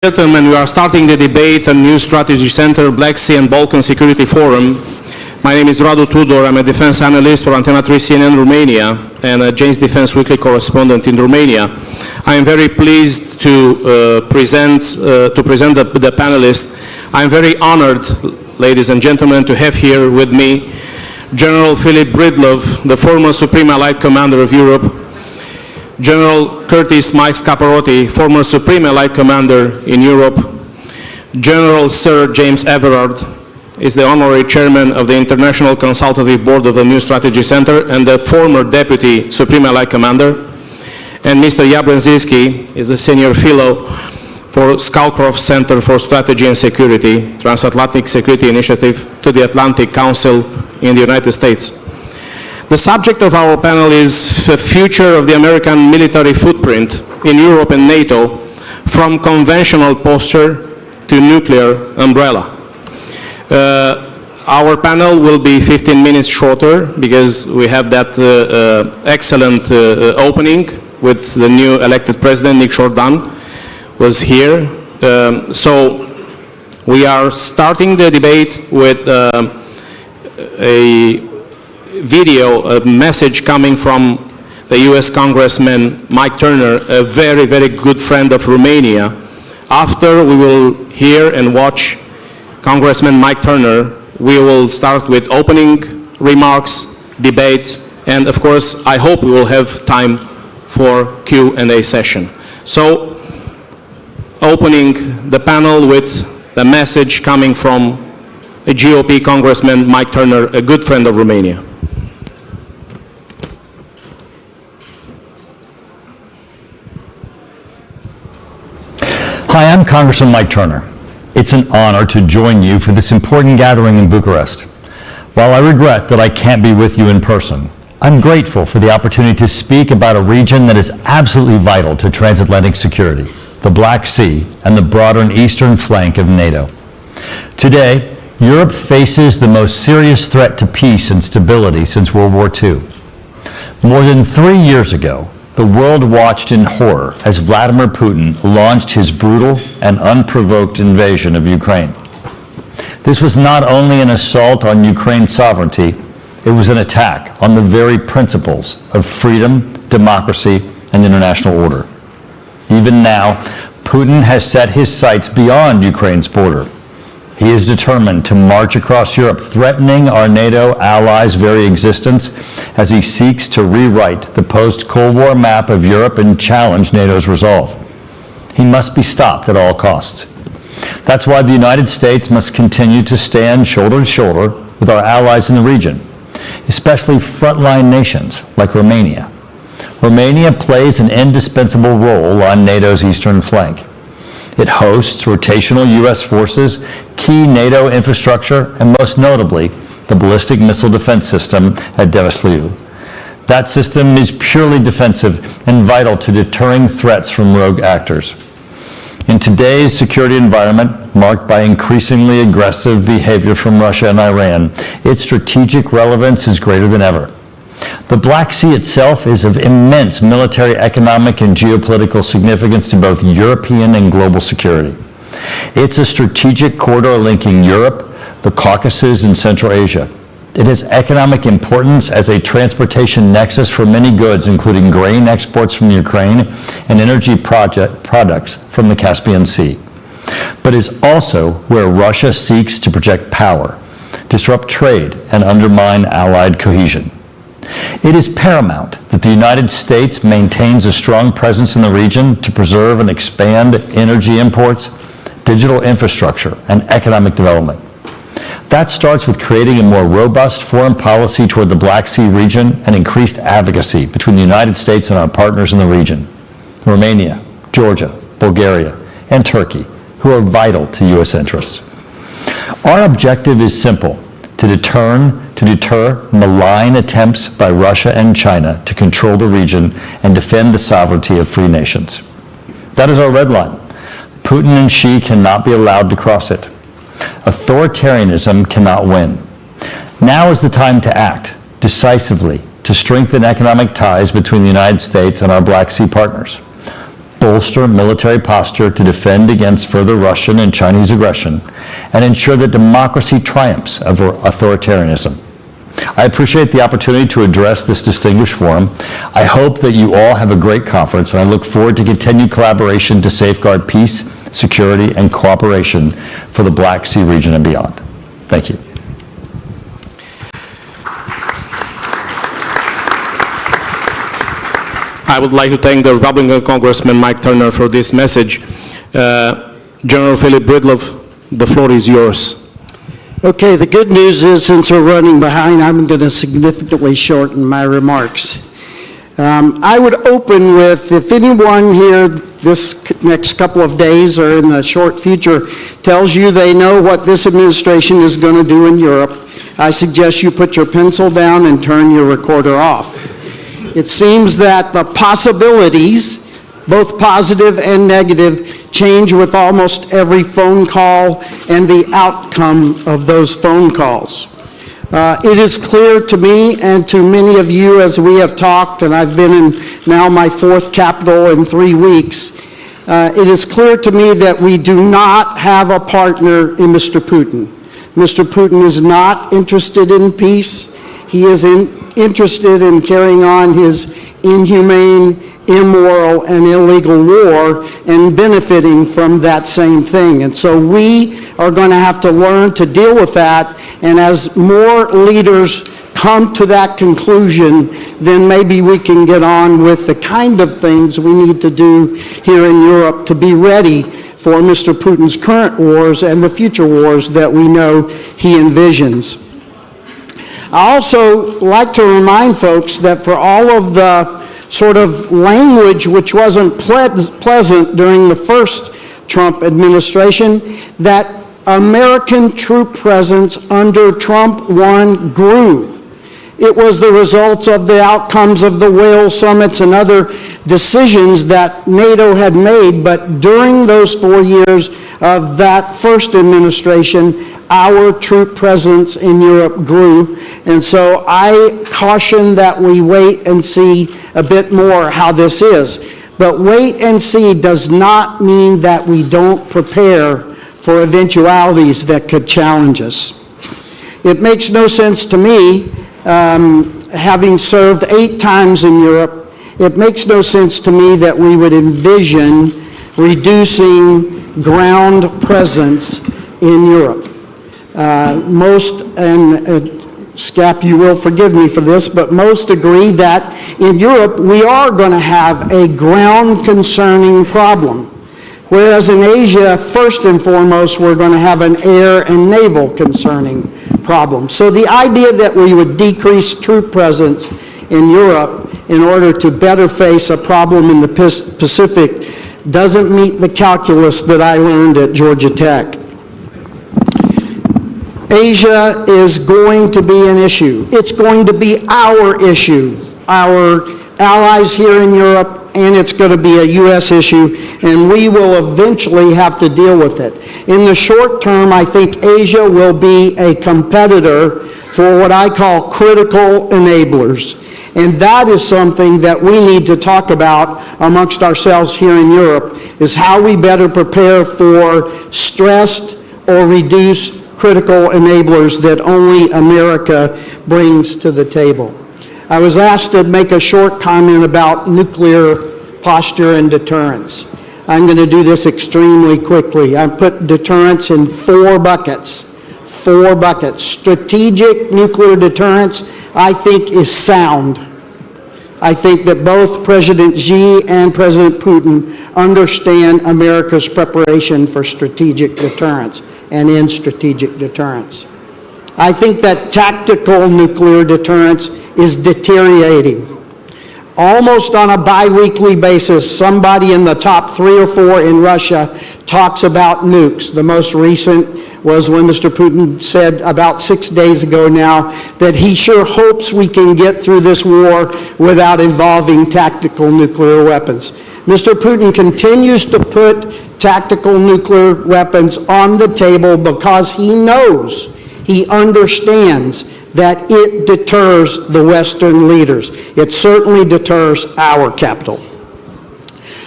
Gentlemen, we are starting the debate on New Strategy Center, Black Sea and Balkan Security Forum. My name is Radu TUDOR. I'm a defense analyst for Antena 3 CNN Romania and a Jane's Defense Weekly correspondent in Romania. I am very pleased to present the panelists. I am very honored, ladies and gentlemen, to have here with me General Philip BREEDLOVE, the former Supreme Allied Commander of Europe, General Curtis Mike SCAPARROTTI, former Supreme Allied Commander in Europe, General Sir James Everard is the Honorary Chairman of the International Consultative Board of the New Strategy Center and the former Deputy Supreme Allied Commander, and Mr. BRZEZINSKI is a Senior Fellow for Scowcroft Center for Strategy and Security, Transatlantic Security Initiative to the Atlantic Council in the United States. The subject of our panel is the future of the American military footprint in Europe and NATO, from conventional posture to nuclear umbrella. Our panel will be 15 minutes shorter because we have that excellent opening with the new elected president, Nick Jordan, was here. So we are starting the debate with a video, a message coming from the US Congressman Mike Turner, a very, very good friend of Romania. After we will hear and watch Congressman Mike Turner, we will start with opening remarks, debate, and of course, I hope we will have time for Q&A session. So, opening the panel with the message coming from a GOP Congressman Mike Turner, a good friend of Romania. Hi, I'm Congressman Mike Turner. It's an honor to join you for this important gathering in Bucharest. While I regret that I can't be with you in person, I'm grateful for the opportunity to speak about a region that is absolutely vital to transatlantic security, the Black Sea and the broader and eastern flank of NATO. Today, Europe faces the most serious threat to peace and stability since World War II. More than 3 years ago, the world watched in horror as Vladimir Putin launched his brutal and unprovoked invasion of Ukraine. This was not only an assault on Ukraine's sovereignty, it was an attack on the very principles of freedom, democracy, and international order. Even now, Putin has set his sights beyond Ukraine's border. He is determined to march across Europe, threatening our NATO allies' very existence as he seeks to rewrite the post-Cold War map of Europe and challenge NATO's resolve. He must be stopped at all costs. That's why the United States must continue to stand shoulder to shoulder with our allies in the region, especially frontline nations like Romania. Romania plays an indispensable role on NATO's eastern flank. It hosts rotational U.S. forces, key NATO infrastructure, and most notably, the ballistic missile defense system at DSACEUR. That system is purely defensive and vital to deterring threats from rogue actors. In today's security environment, marked by increasingly aggressive behavior from Russia and Iran, its strategic relevance is greater than ever. The Black Sea itself is of immense military, economic, and geopolitical significance to both European and global security. It's a strategic corridor linking Europe, the Caucasus, and Central Asia. It has economic importance as a transportation nexus for many goods, including grain exports from Ukraine and energy products from the Caspian Sea. But is also where Russia seeks to project power, disrupt trade, and undermine allied cohesion. It is paramount that the United States maintains a strong presence in the region to preserve and expand energy imports, digital infrastructure, and economic development. That starts with creating a more robust foreign policy toward the Black Sea region and increased advocacy between the United States and our partners in the region, Romania, Georgia, Bulgaria, and Turkey, who are vital to U.S. interests. Our objective is simple: to deter malign attempts by Russia and China to control the region and defend the sovereignty of free nations. That is our red line. Putin and Xi cannot be allowed to cross it. Authoritarianism cannot win. Now is the time to act decisively to strengthen economic ties between the United States and our Black Sea partners. bolster military posture to defend against further Russian and Chinese aggression, and ensure that democracy triumphs over authoritarianism. I appreciate the opportunity to address this distinguished forum. I hope that you all have a great conference, and I look forward to continued collaboration to safeguard peace, security, and cooperation for the Black Sea region and beyond. Thank you. I would like to thank the Republican Congressman Mike Turner for this message. General Philip BREEDLOVE, the floor is yours. Okay, the good news is, since we're running behind, I'm going to significantly shorten my remarks. I would open with, if anyone here this next couple of days or in the short future tells you they know what this administration is going to do in Europe, I suggest you put your pencil down and turn your recorder off. It seems that the possibilities, both positive and negative, change with almost every phone call and the outcome of those phone calls. It is clear to me and to many of you as we have talked, and I've been in now my 4th capital in 3 weeks, it is clear to me that we do not have a partner in Mr. Putin. Mr. Putin is not interested in peace. He is interested in carrying on his inhumane, immoral, and illegal war and benefiting from that same thing. And so we are going to have to learn to deal with that, and as more leaders come to that conclusion, then maybe we can get on with the kind of things we need to do here in Europe to be ready for Mr. Putin's current wars and the future wars that we know he envisions. I also like to remind folks that for all of the sort of language which wasn't pleasant during the first Trump administration, that American troop presence under Trump 1 grew. It was the result of the outcomes of the Wales summits and other decisions that NATO had made, but during those 4 years of that first administration, our troop presence in Europe grew. And so I caution that we wait and see a bit more how this is. But wait and see does not mean that we don't prepare for eventualities that could challenge us. It makes no sense to me, having served 8 times in Europe, it makes no sense to me that we would envision reducing ground presence in Europe. Scap, you will forgive me for this, but most agree that in Europe we are going to have a ground concerning problem. Whereas in Asia, first and foremost, we're going to have an air and naval concerning problem. So the idea that we would decrease troop presence in Europe in order to better face a problem in the Pacific doesn't meet the calculus that I learned at Georgia Tech. Asia is going to be an issue. It's going to be our issue, our allies here in Europe, and it's going to be a U.S. issue, and we will eventually have to deal with it. In the short term, I think Asia will be a competitor for what I call critical enablers. And that is something that we need to talk about amongst ourselves here in Europe, is how we better prepare for stressed or reduced critical enablers that only America brings to the table. I was asked to make a short comment about nuclear posture and deterrence. I'm going to do this extremely quickly. I put deterrence in 4 buckets. 4 buckets. Strategic nuclear deterrence, I think, is sound. I think that both President Xi and President Putin understand America's preparation for strategic deterrence and in strategic deterrence. I think that tactical nuclear deterrence is deteriorating. Almost on a bi-weekly basis, somebody in the top 3 or 4 in Russia talks about nukes. The most recent was when Mr. Putin said about 6 days ago now that he sure hopes we can get through this war without involving tactical nuclear weapons. Mr. Putin continues to put tactical nuclear weapons on the table because he knows, he understands that it deters the Western leaders. It certainly deters our capital.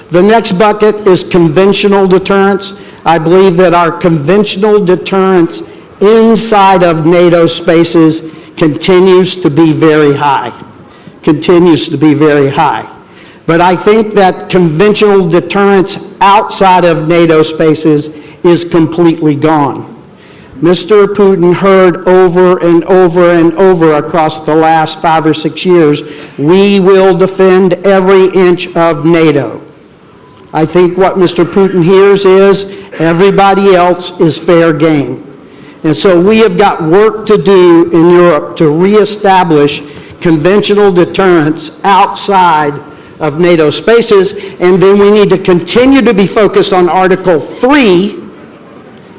The next bucket is conventional deterrence. I believe that our conventional deterrence inside of NATO spaces continues to be very high. Continues to be very high. But I think that conventional deterrence outside of NATO spaces is completely gone. Mr. Putin heard over and over and over across the last 5 or 6 years, we will defend every inch of NATO. I think what Mr. Putin hears is everybody else is fair game. And so we have got work to do in Europe to reestablish conventional deterrence outside of NATO spaces, and then we need to continue to be focused on Article 3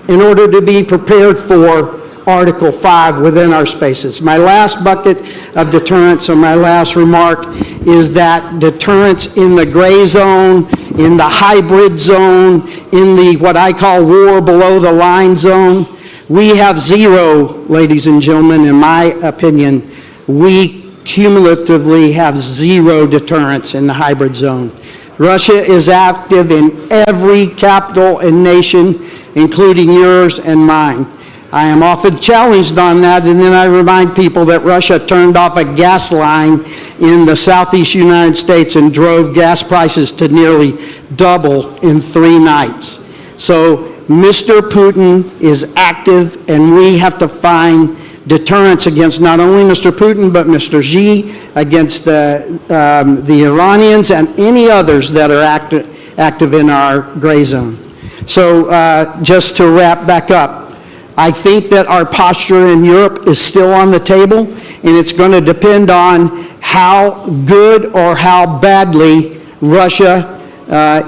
in order to be prepared for Article 5 within our spaces. My last bucket of deterrence, or my last remark, is that deterrence in the gray zone, in the hybrid zone, in the what I call war below the line zone. We have zero, ladies and gentlemen, in my opinion. We cumulatively have zero deterrence in the hybrid zone. Russia is active in every capital and nation, including yours and mine. I am often challenged on that, and then I remind people that Russia turned off a gas line in the southeast United States and drove gas prices to nearly double in 3 nights. So Mr. Putin is active, and we have to find deterrence against not only Mr. Putin, but Mr. Xi, against the Iranians and any others that are active in our gray zone. So just to wrap back up, I think that our posture in Europe is still on the table, and it's going to depend on how good or how badly Russia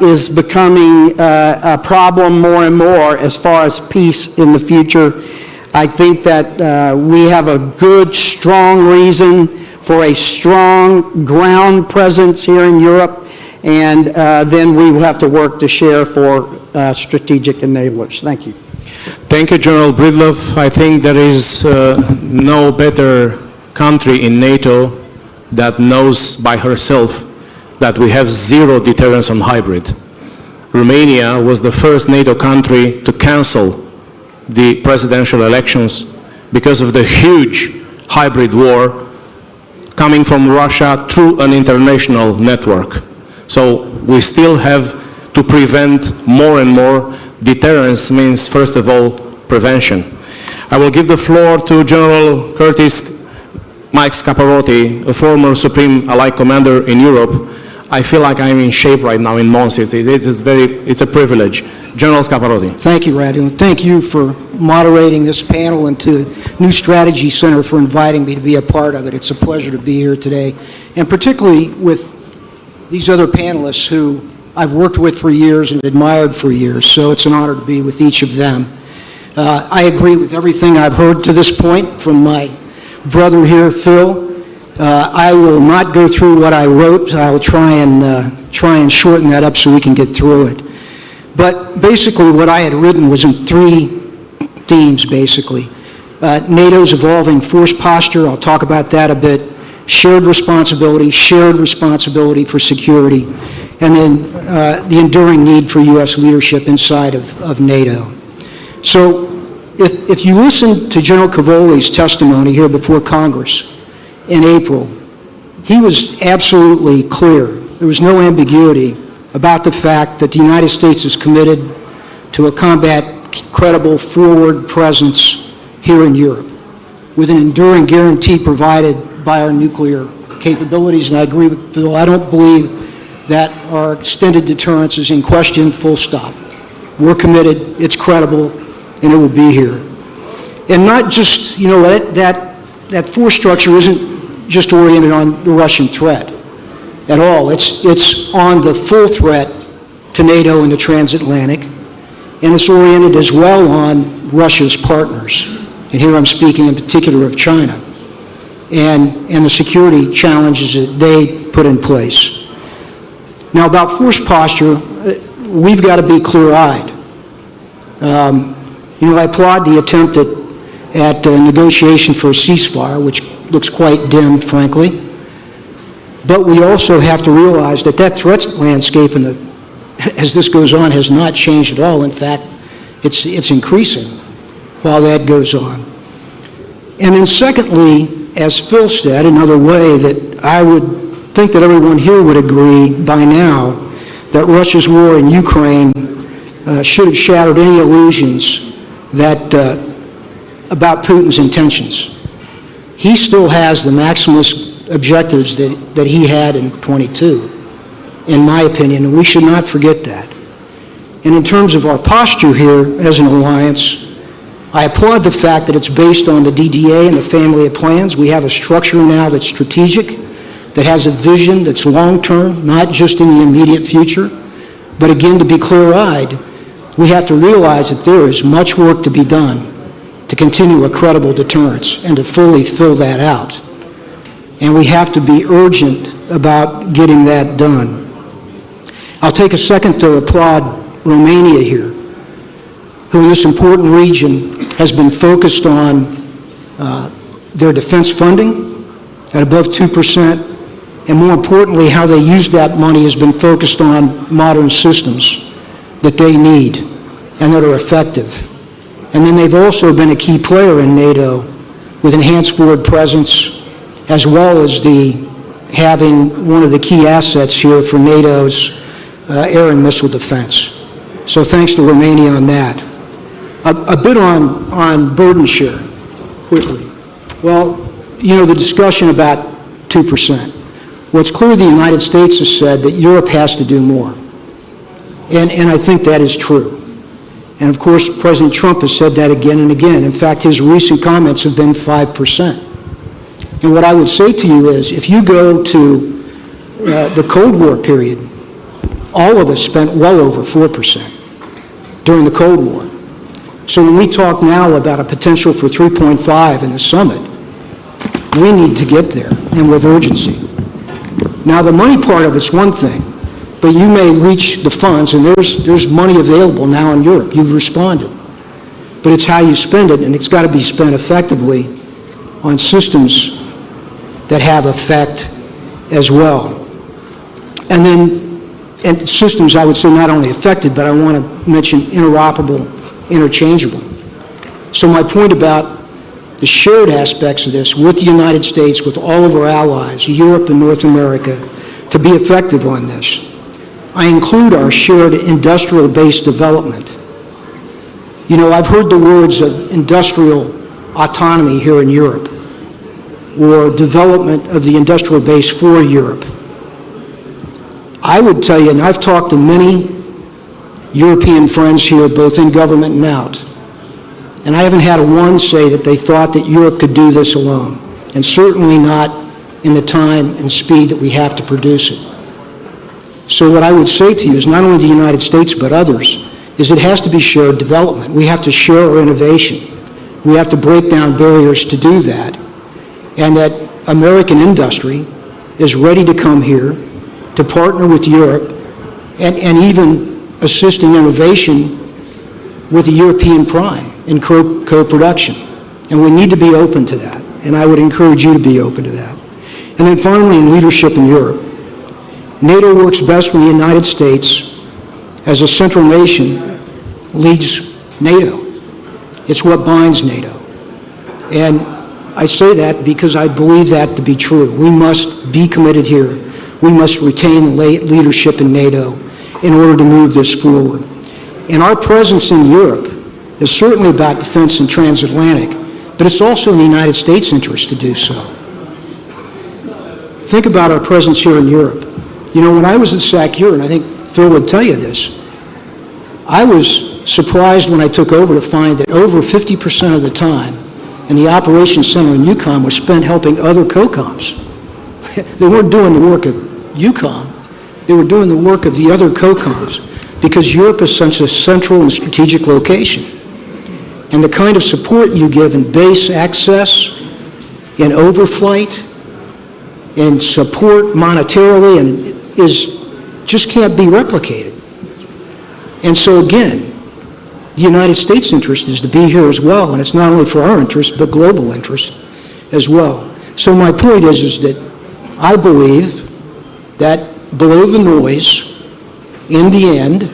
is becoming a problem more and more as far as peace in the future. I think that we have a good, strong reason for a strong ground presence here in Europe, and then we will have to work to share for strategic enablers. Thank you. Thank you, General BREEDLOVE. I think there is no better country in NATO that knows by herself that we have zero deterrence on hybrid. Romania was the first NATO country to cancel the presidential elections because of the huge hybrid war coming from Russia through an international network. So we still have to prevent more and more. Deterrence means, first of all, prevention. I will give the floor to General Curtis Mike SCAPARROTTI, a former Supreme Allied Commander in Europe. I feel like I'm in shape right now in Mons. It's a privilege. General SCAPARROTTI. Thank you, Radu, and thank you for moderating this panel, and to New Strategy Center for inviting me to be a part of it. It's a pleasure to be here today, and particularly with these other panelists who I've worked with for years and admired for years, so it's an honor to be with each of them. I agree with everything I've heard to this point from my brother here, Phil. I will not go through what I wrote. I will try and shorten that up so we can get through it. But basically what I had written was in 3 themes, basically. NATO's evolving force posture, I'll talk about that a bit. Shared responsibility for security, and then the enduring need for U.S. leadership inside of NATO. So if you listen to General Cavoli's testimony here before Congress in April, he was absolutely clear. There was no ambiguity about the fact that the United States is committed to a combat credible forward presence here in Europe with an enduring guarantee provided by our nuclear capabilities. And I agree with Phil, I don't believe that our extended deterrence is in question, full stop. We're committed, it's credible, and it will be here. And not just, you know, that force structure isn't just oriented on the Russian threat at all. It's on the full threat to NATO and the Transatlantic, and it's oriented as well on Russia's partners. And here I'm speaking in particular of China and the security challenges that they put in place. Now, about force posture, we've got to be clear-eyed. You know, I applaud the attempt at negotiation for a ceasefire, which looks quite dim, frankly. But we also have to realize that threat landscape in the as this goes on, has not changed at all. In fact, it's increasing while that goes on. And then secondly, as Phil said, another way that I would think that everyone here would agree by now that Russia's war in Ukraine should have shattered any illusions that about Putin's intentions. He still has the maximalist objectives that he had in 22, in my opinion, and we should not forget that. And in terms of our posture here as an alliance, I applaud the fact that it's based on the DDA and the family of plans. We have a structure now that's strategic, that has a vision that's long-term, not just in the immediate future. But again, to be clear-eyed, we have to realize that there is much work to be done to continue a credible deterrence and to fully fill that out. And we have to be urgent about getting that done. I'll take a second to applaud Romania here, who in this important region has been focused on their defense funding at above 2%, and more importantly, how they use that money has been focused on modern systems that they need and that are effective. And then they've also been a key player in NATO with enhanced forward presence, as well as having one of the key assets here for NATO's air and missile defense. So thanks to Romania on that. A bit on burden share, quickly. Well, you know, the discussion about 2%. Well, it's clear the United States has said that Europe has to do more. And I think that is true. And of course, President Trump has said that again and again. In fact, his recent comments have been 5%. And what I would say to you is, if you go to the Cold War period, all of us spent well over 4% during the Cold War. So when we talk now about a potential for 3.5 in the summit, we need to get there, and with urgency. Now, the money part of it's one thing, but you may reach the funds, and there's money available now in Europe. You've responded. But it's how you spend it, and it's got to be spent effectively on systems that have effect as well. And then systems, I would say, not only affected, but I want to mention interoperable, interchangeable. So my point about the shared aspects of this with the United States, with all of our allies, Europe and North America, to be effective on this. I include our shared industrial-based development. You know, I've heard the words of industrial autonomy here in Europe, or development of the industrial base for Europe. I would tell you, and I've talked to many European friends here, both in government and out, and I haven't had one say that they thought that Europe could do this alone, and certainly not in the time and speed that we have to produce it. So what I would say to you is not only the United States, but others, is it has to be shared development. We have to share our innovation. We have to break down barriers to do that, and that American industry is ready to come here to partner with Europe and even assist in innovation with the European prime in co-production. And we need to be open to that, and I would encourage you to be open to that. And then finally, in leadership in Europe, NATO works best when the United States, as a central nation, leads NATO. It's what binds NATO. And I say that because I believe that to be true. We must be committed here. We must retain leadership in NATO in order to move this forward. And our presence in Europe is certainly about defense and transatlantic, but it's also in the United States' interest to do so. Think about our presence here in Europe. You know, when I was at SACEUR, and I think Phil would tell you this, I was surprised when I took over to find that over 50% of the time in the operations center in EUCOM was spent helping other COCOMs. They weren't doing the work of EUCOM, they were doing the work of the other COCOMs, because Europe is such a central and strategic location. And the kind of support you give in base access, in overflight, in support monetarily, and just can't be replicated. And so again, the United States' interest is to be here as well, and it's not only for our interest, but global interest as well. So my point is that I believe that below the noise in the end,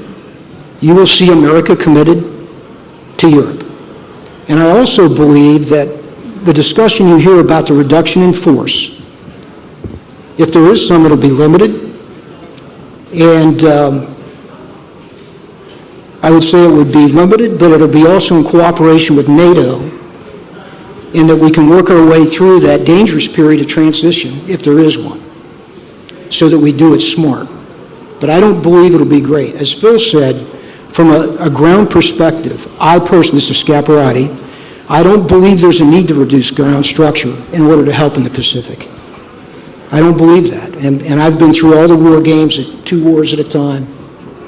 you will see America committed to Europe. And I also believe that the discussion you hear about the reduction in force, if there is some, it'll be limited. And I would say it would be limited, but it'll be also in cooperation with NATO, in that we can work our way through that dangerous period of transition, if there is one, so that we do it smart. But I don't believe it'll be great. As Phil said, from a ground perspective, I personally, Mr. Scapparotti, I don't believe there's a need to reduce ground structure in order to help in the Pacific. I don't believe that. And I've been through all the war games, 2 wars at a time,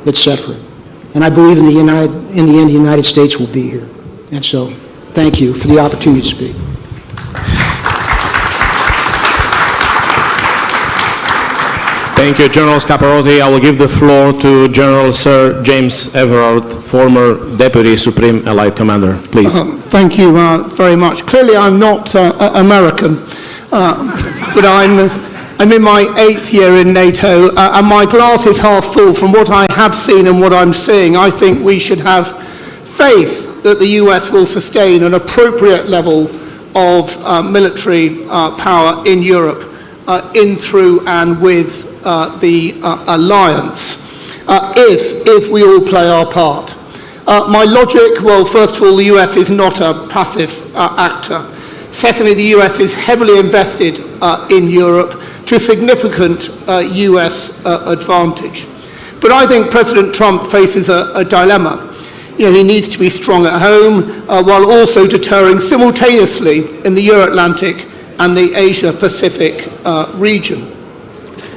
et cetera. And I believe in the end, the United States will be here. And so, thank you for the opportunity to speak. Thank you, General Scapparotti. I will give the floor to General Sir James Everard, former Deputy Supreme Allied Commander. Please. Thank you very much. Clearly, I'm not American, but I'm in my 8th year in NATO, and my glass is half full. From what I have seen and what I'm seeing, I think we should have faith that the US will sustain an appropriate level of military power in Europe, in, through, and with the alliance, if we all play our part. My logic, well, first of all, the US is not a passive actor. Secondly, the US is heavily invested in Europe to significant US advantage. But I think President Trump faces a dilemma. You know, he needs to be strong at home while also deterring simultaneously in the Euro-Atlantic and the Asia-Pacific region.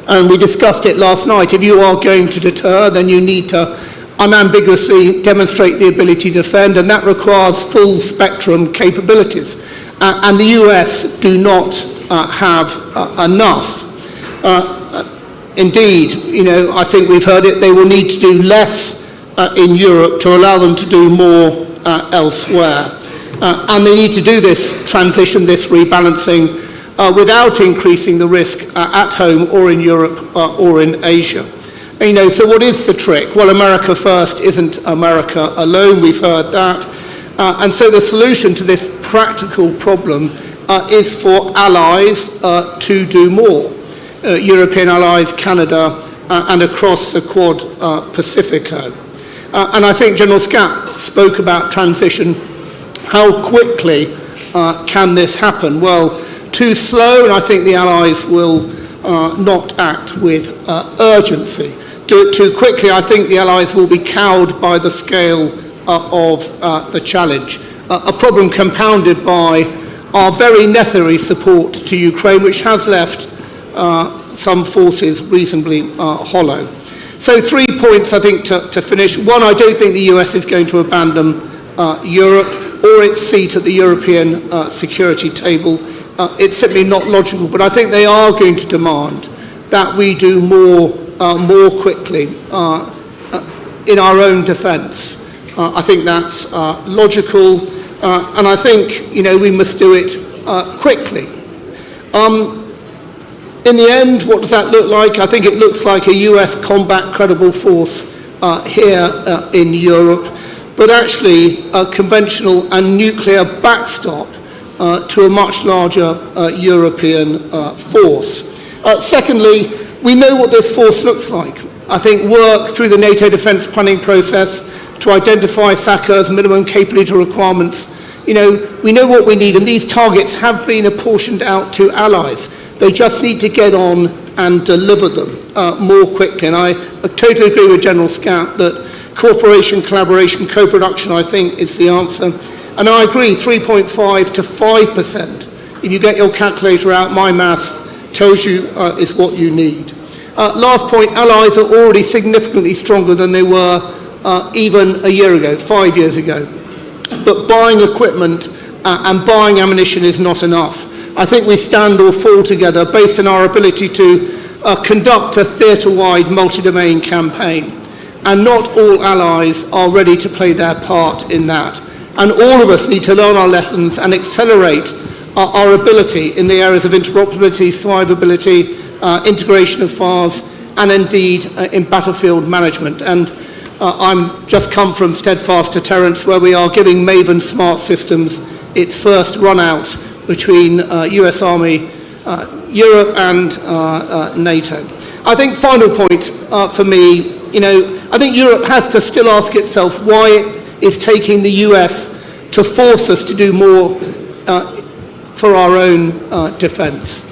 And we discussed it last night. If you are going to deter, then you need to unambiguously demonstrate the ability to defend, and that requires full spectrum capabilities. And the US do not have enough. Indeed, you know, I think we've heard it, they will need to do less in Europe to allow them to do more elsewhere. And they need to do this transition, this rebalancing, without increasing the risk at home or in Europe or in Asia. And, you know, so what is the trick? Well, America first isn't America alone, we've heard that. And so the solution to this practical problem is for allies to do more. European allies, Canada, and across the Quad Pacifico. And I think General Scap spoke about transition. How quickly can this happen? Well, too slow, and I think the allies will not act with urgency. Do it too quickly, I think the allies will be cowed by the scale of the challenge. A problem compounded by our very necessary support to Ukraine, which has left some forces reasonably hollow. So 3 points, I think, to finish. One, I don't think the US is going to abandon Europe or its seat at the European security table. It's simply not logical, but I think they are going to demand that we do more quickly in our own defence. I think that's logical, and I think, you know, we must do it quickly. In the end, what does that look like? I think it looks like a US combat credible force here in Europe, but actually a conventional and nuclear backstop to a much larger European force. Secondly, we know what this force looks like. I think work through the NATO defence planning process to identify SACEUR's minimum capability requirements. You know, we know what we need, and these targets have been apportioned out to allies. They just need to get on and deliver them more quickly. And I totally agree with General Scap that cooperation, collaboration, co-production, I think, is the answer. And I agree, 3.5 to 5%. If you get your calculator out, my math tells you is what you need. Last point, allies are already significantly stronger than they were even a year ago, 5 years ago. But buying equipment and buying ammunition is not enough. I think we stand or fall together based on our ability to conduct a theatre-wide multi-domain campaign. And not all allies are ready to play their part in that. And all of us need to learn our lessons and accelerate our ability in the areas of interoperability, survivability, integration of FARs, and indeed in battlefield management. And I'm just come from Steadfast Deterrence, where we are giving Maven Smart Systems its first run out between US Army, Europe and NATO. I think final point for me, I think Europe has to still ask itself why it is taking the US to force us to do more for our own defence.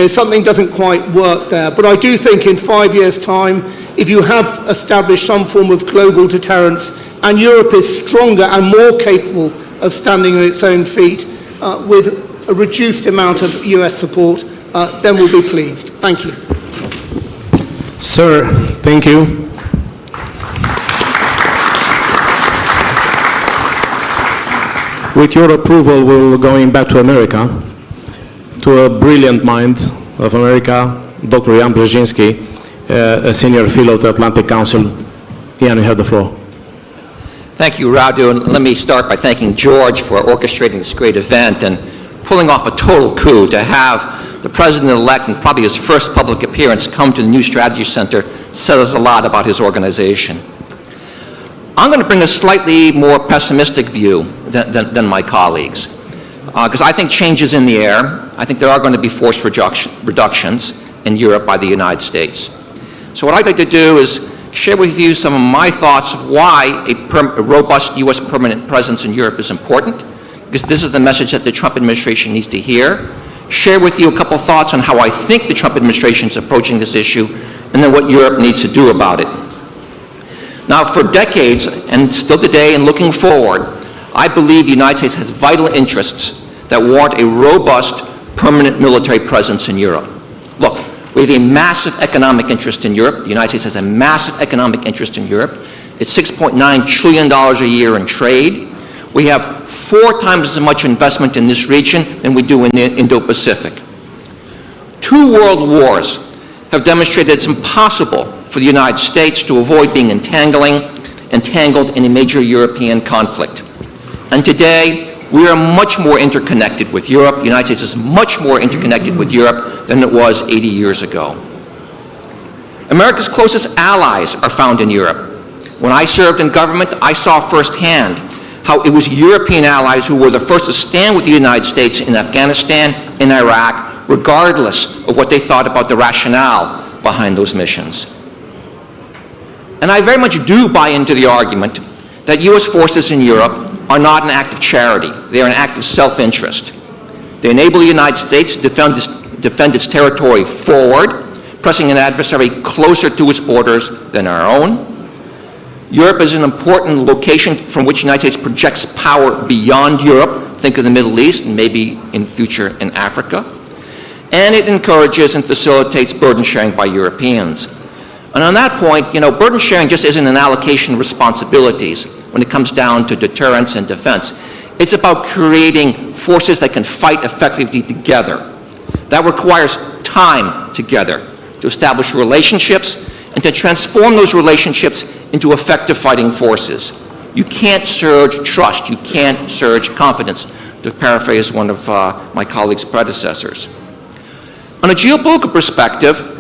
Something doesn't quite work there. But I do think in 5 years' time, if you have established some form of global deterrence and Europe is stronger and more capable of standing on its own feet with a reduced amount of US support, then we'll be pleased. Thank you. Sir, thank you. With your approval, we're going back to America, to a brilliant mind of America, Dr. Jan BRZEZINSKI, a senior fellow at the Atlantic Council. Jan, you have the floor. Thank you, Radu, and let me start by thanking George for orchestrating this great event and pulling off a total coup to have the President-elect, and probably his first public appearance, come to the New Strategy Center says a lot about his organization. I'm going to bring a slightly more pessimistic view than my colleagues, because I think change is in the air. I think there are going to be forced reductions in Europe by the United States. So what I'd like to do is share with you some of my thoughts of why a robust U.S. permanent presence in Europe is important, because this is the message that the Trump administration needs to hear. Share with you a couple thoughts on how I think the Trump administration is approaching this issue, and then what Europe needs to do about it. Now, for decades, and still today and looking forward, I believe the United States has vital interests that warrant a robust permanent military presence in Europe. Look, we have a massive economic interest in Europe. The United States has a massive economic interest in Europe. It's $6.9 trillion a year in trade. We have 4 times as much investment in this region than we do in the Indo-Pacific. 2 world wars have demonstrated it's impossible for the United States to avoid being entangled in a major European conflict. And today, we are much more interconnected with Europe. The United States is much more interconnected with Europe than it was 80 years ago. America's closest allies are found in Europe. When I served in government, I saw firsthand how it was European allies who were the first to stand with the United States in Afghanistan and Iraq, regardless of what they thought about the rationale behind those missions. And I very much do buy into the argument that U.S. forces in Europe are not an act of charity. They are an act of self-interest. They enable the United States to defend its territory forward, pressing an adversary closer to its borders than our own. Europe is an important location from which the United States projects power beyond Europe. Think of the Middle East and maybe in future in Africa. And it encourages and facilitates burden sharing by Europeans. And on that point, burden sharing just isn't an allocation of responsibilities when it comes down to deterrence and defense. It's about creating forces that can fight effectively together. That requires time together to establish relationships and to transform those relationships into effective fighting forces. You can't surge trust, you can't surge confidence, to paraphrase one of my colleague's predecessors. On a geopolitical perspective,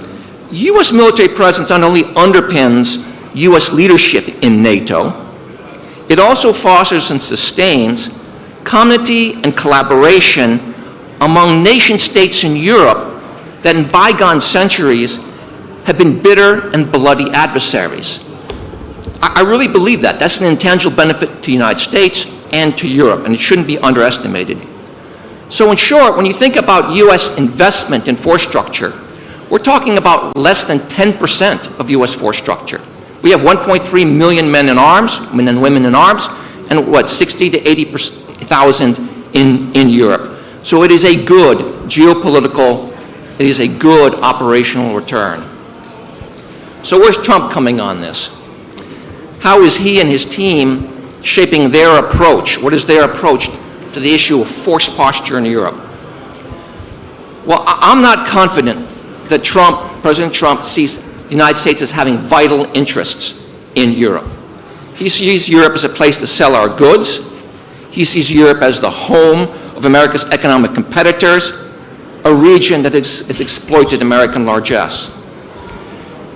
U.S. military presence not only underpins U.S. leadership in NATO, it also fosters and sustains comity and collaboration among nation states in Europe that in bygone centuries have been bitter and bloody adversaries. I really believe that. That's an intangible benefit to the United States and to Europe, and it shouldn't be underestimated. So in short, when you think about U.S. investment in force structure, we're talking about less than 10% of U.S. force structure. We have 1.3 million men in arms, men and women in arms, and 60 to 80,000 in Europe. So it is a good geopolitical, it is a good operational return. So where's Trump coming on this? How is he and his team shaping their approach? What is their approach to the issue of force posture in Europe? Well, I'm not confident that President Trump sees the United States as having vital interests in Europe. He sees Europe as a place to sell our goods. He sees Europe as the home of America's economic competitors, a region that has exploited American largesse.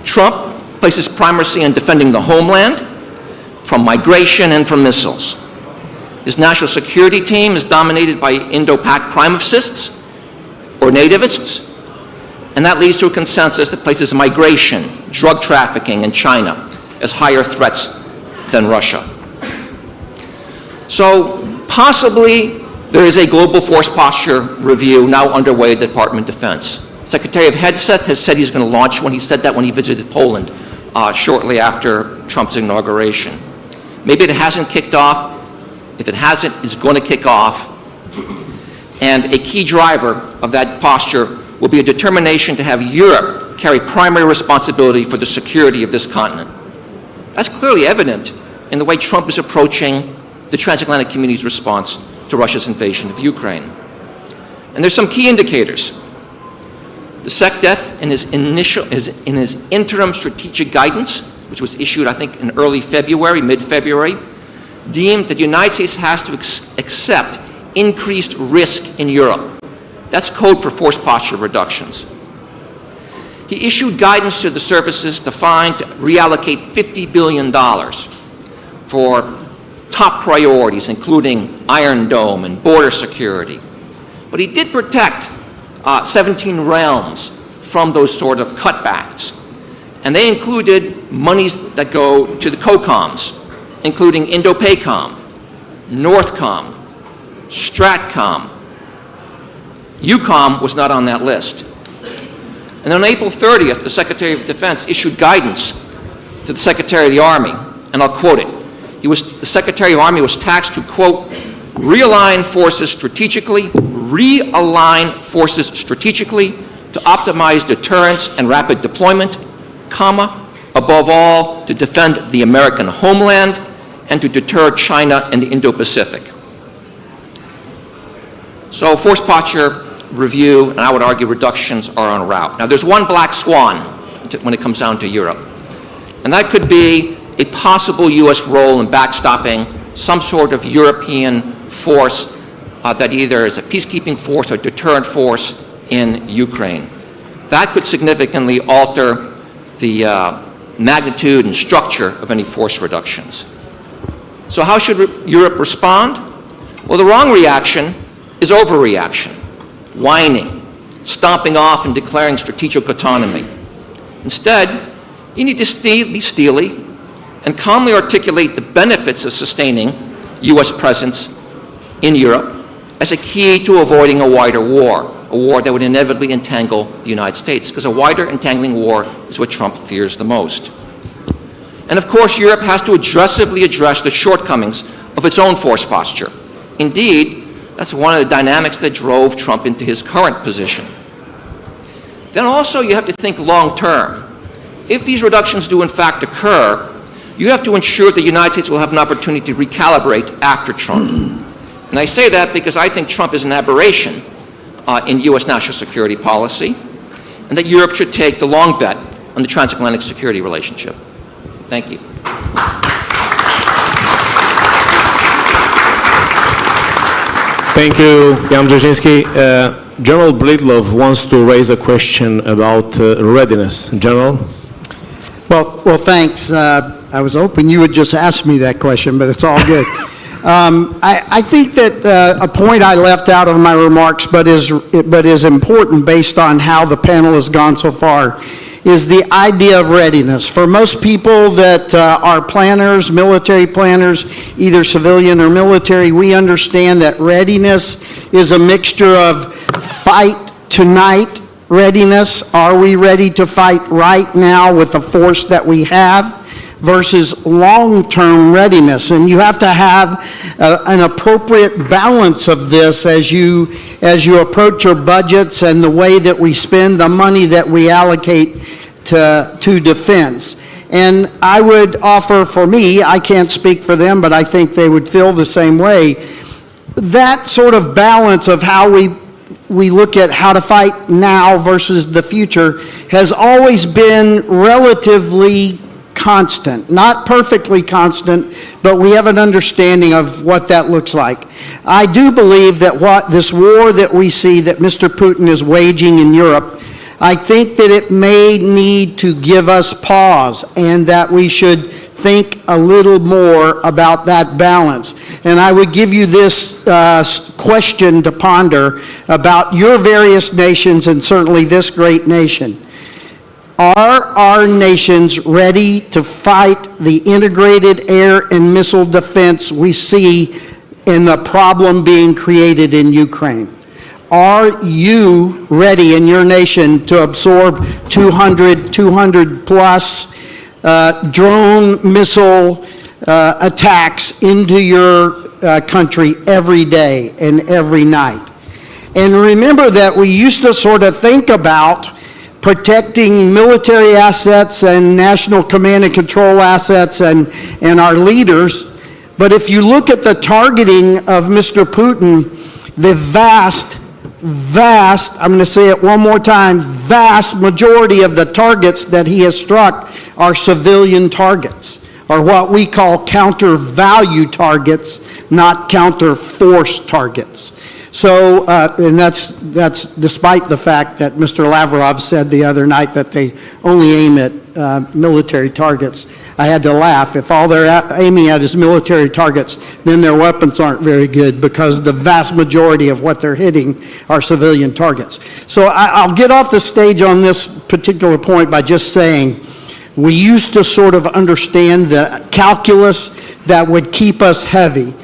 Trump places primacy on defending the homeland from migration and from missiles. His national security team is dominated by Indo-Pak primacists or nativists, and that leads to a consensus that places migration, drug trafficking, and China as higher threats than Russia. So possibly there is a global force posture review now underway at the Department of Defense. Secretary of Hegseth has said he's going to launch one. He said that when he visited Poland shortly after Trump's inauguration. Maybe it hasn't kicked off. If it hasn't, it's going to kick off. And a key driver of that posture will be a determination to have Europe carry primary responsibility for the security of this continent. That's clearly evident in the way Trump is approaching the transatlantic community's response to Russia's invasion of Ukraine. And there's some key indicators. The SecDef in his interim strategic guidance, which was issued, I think, in early February, mid-February, deemed that the United States has to accept increased risk in Europe. That's code for force posture reductions. He issued guidance to the services to reallocate $50 billion for top priorities, including Iron Dome and border security. But he did protect 17 realms from those sort of cutbacks. And they included monies that go to the COCOMs, including Indo-PACOM, NORTHCOM, STRATCOM. EUCOM was not on that list. And on April 30th, the Secretary of Defense issued guidance to the Secretary of the Army, and I'll quote it. The Secretary of the Army was tasked to, quote, realign forces strategically to optimize deterrence and rapid deployment, comma, above all, to defend the American homeland and to deter China and the Indo-Pacific. So force posture review, and I would argue reductions are en route. Now there's one black swan when it comes down to Europe, and that could be a possible U.S. role in backstopping some sort of European force that either is a peacekeeping force or deterrent force in Ukraine. That could significantly alter the magnitude and structure of any force reductions. So how should Europe respond? Well, the wrong reaction is overreaction, whining, stomping off and declaring strategic autonomy. Instead, you need to be steely and calmly articulate the benefits of sustaining U.S. presence in Europe as a key to avoiding a wider war, a war that would inevitably entangle the United States, because a wider entangling war is what Trump fears the most. And of course, Europe has to aggressively address the shortcomings of its own force posture. Indeed, that's one of the dynamics that drove Trump into his current position. Then also you have to think long term. If these reductions do in fact occur, you have to ensure that the United States will have an opportunity to recalibrate after Trump. And I say that because I think Trump is an aberration in U.S. national security policy, and that Europe should take the long bet on the transatlantic security relationship. Thank you. Thank you, Jan Brzezinski. General Breedlove wants to raise a question about readiness. General? Well, thanks. I was hoping you would just ask me that question, but it's all good. I think that a point I left out of my remarks, but is important based on how the panel has gone so far, is the idea of readiness. For most people that are planners, military planners, either civilian or military, we understand that readiness is a mixture of fight tonight readiness. Are we ready to fight right now with the force that we have? Versus long-term readiness. And you have to have an appropriate balance of this as you approach your budgets and the way that we spend the money that we allocate to defense. And I would offer, for me, I can't speak for them, but I think they would feel the same way, that sort of balance of how we look at how to fight now versus the future has always been relatively constant, not perfectly constant, but we have an understanding of what that looks like. I do believe that this war that we see that Mr. Putin is waging in Europe I think that it may need to give us pause and that we should think a little more about that balance. And I would give you this question to ponder about your various nations and certainly this great nation. Are our nations ready to fight the integrated air and missile defense we see in the problem being created in Ukraine? Are you ready in your nation to absorb 200 plus drone missile attacks into your country every day and every night? And remember that we used to sort of think about protecting military assets and national command and control assets and our leaders. But if you look at the targeting of Mr. Putin, the vast, I'm going to say it one more time, vast majority of the targets that he has struck are civilian targets, or what we call counter-value targets, not counter-force targets. So, and that's despite the fact that Mr. Lavrov said the other night that they only aim at military targets. I had to laugh. If all they're aiming at is military targets, then their weapons aren't very good, because the vast majority of what they're hitting are civilian targets. So I'll get off the stage on this particular point by just saying we used to sort of understand the calculus that would keep us healthy.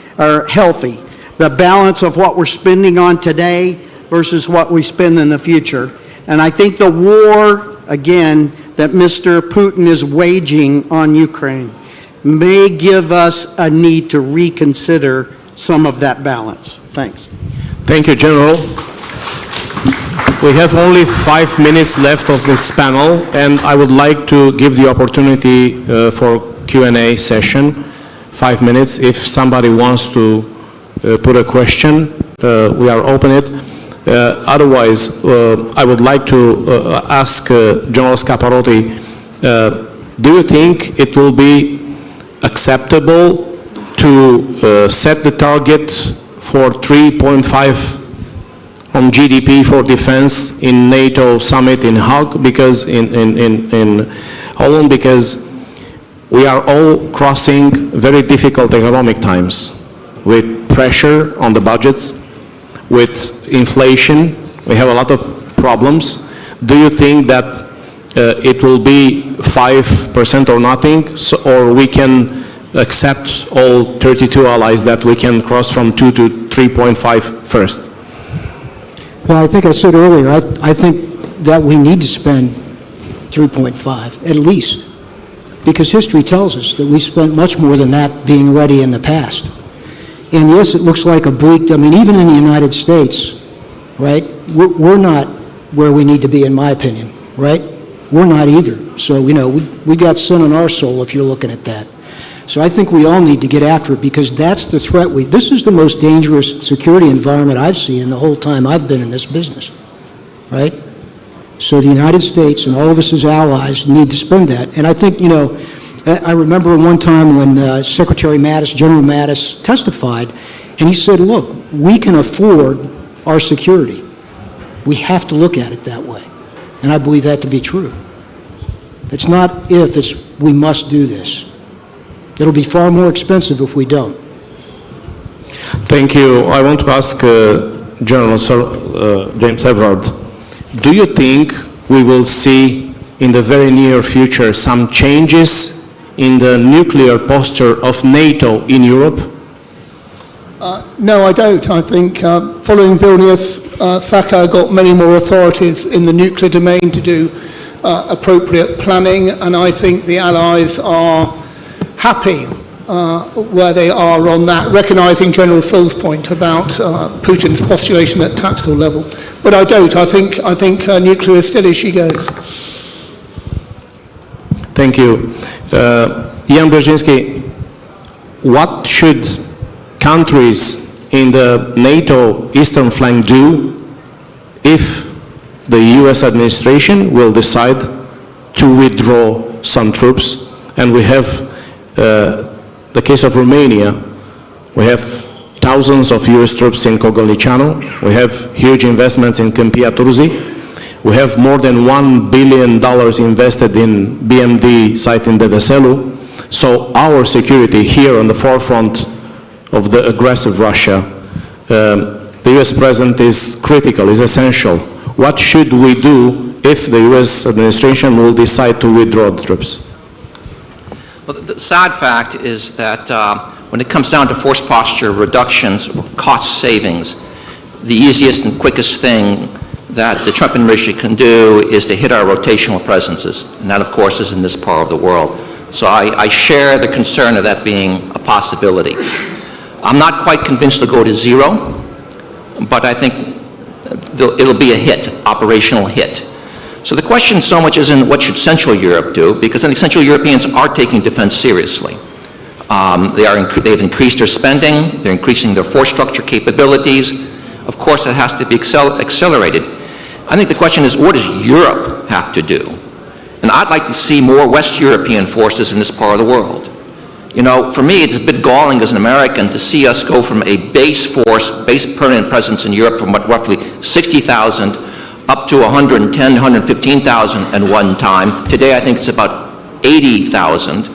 The balance of what we're spending on today versus what we spend in the future. And I think the war, again, that Mr. Putin is waging on Ukraine may give us a need to reconsider some of that balance. Thanks. Thank you, General. We have only 5 minutes left of this panel, and I would like to give the opportunity for Q&A session. 5 minutes. If somebody wants to put a question, we are open it. Otherwise, I would like to ask General Scapparotti, do you think it will be acceptable to set the target for 3.5 on GDP for defense in NATO summit in Hague, because in Holland, because we are all crossing very difficult economic times with pressure on the budgets, with inflation. We have a lot of problems. Do you think that it will be 5% or nothing, or we can accept all 32 allies that we can cross from 2 to 3.5 first? Well, I think I said earlier, I think that we need to spend 3.5 at least, because history tells us that we spent much more than that being ready in the past. And yes, it looks like a bleak, I mean, even in the United States, right, we're not where we need to be, in my opinion, right? We're not either. So, you know, we got sin on our soul if you're looking at that. So I think we all need to get after it, because that's the threat. This is the most dangerous security environment I've seen in the whole time I've been in this business, right? So the United States and all of us as allies need to spend that. And I think, you know, I remember one time when Secretary Mattis, General Mattis testified, and he said, look, we can afford our security. We have to look at it that way. And I believe that to be true. It's not if, it's we must do this. It'll be far more expensive if we don't. Thank you. I want to ask General James Everard, do you think we will see in the very near future some changes in the nuclear posture of NATO in Europe? No, I don't. I think following Vilnius, SACEUR got many more authorities in the nuclear domain to do appropriate planning, and I think the Allies are happy where they are on that, recognising General Phil's point about Putin's postulation at tactical level. But I don't. I think nuclear is still as she goes. Thank you. Jan Brzezinski, what should countries in the NATO eastern flank do if the US administration will decide to withdraw some troops? And we have the case of Romania. We have thousands of US troops in Cogolnicianu. We have huge investments in Câmpia Turzii. We have more than $1 billion invested in BMD site in Deveselu. So our security here on the forefront of the aggressive Russia, the US presence is critical, is essential. What should we do if the US administration will decide to withdraw the troops? Well, the sad fact is that when it comes down to force posture reductions or cost savings, the easiest and quickest thing that the Trump administration can do is to hit our rotational presences, and that, of course, is in this part of the world. So I share the concern of that being a possibility. I'm not quite convinced to go to zero, but I think it'll be a hit, operational hit. So the question so much isn't what should Central Europe do, because I think Central Europeans are taking defense seriously. They've increased their spending, they're increasing their force structure capabilities. Of course, that has to be accelerated. I think the question is, what does Europe have to do? And I'd like to see more West European forces in this part of the world. You know, for me, it's a bit galling as an American to see us go from a base force, base permanent presence in Europe from roughly 60,000 up to 110, 115,000 at one time. Today, I think it's about 80,000.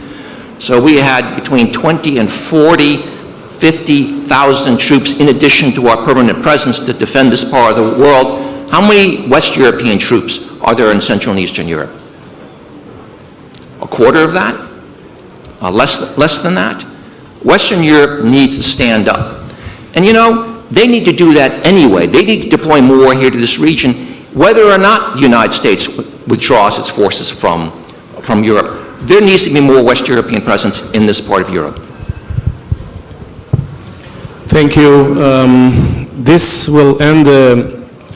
So we had between 20 and 40, 50,000 troops in addition to our permanent presence to defend this part of the world. How many West European troops are there in Central and Eastern Europe? A quarter of that? Less than that? Western Europe needs to stand up. And you know, they need to do that anyway. They need to deploy more here to this region, whether or not the United States withdraws its forces from Europe. There needs to be more West European presence in this part of Europe. Thank you. This will end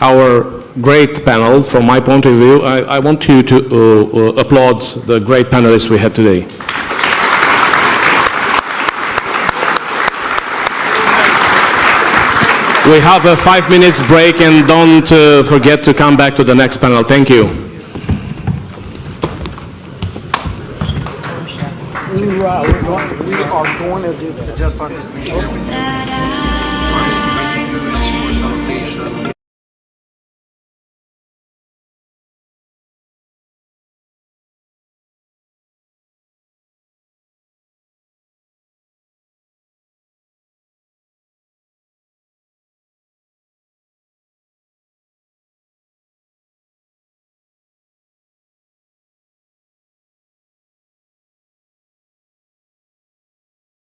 our great panel. From my point of view, I want you to applaud the great panelists we had today. We have a 5 minutes break, and don't forget to come back to the next panel. Thank you. We are going to do that.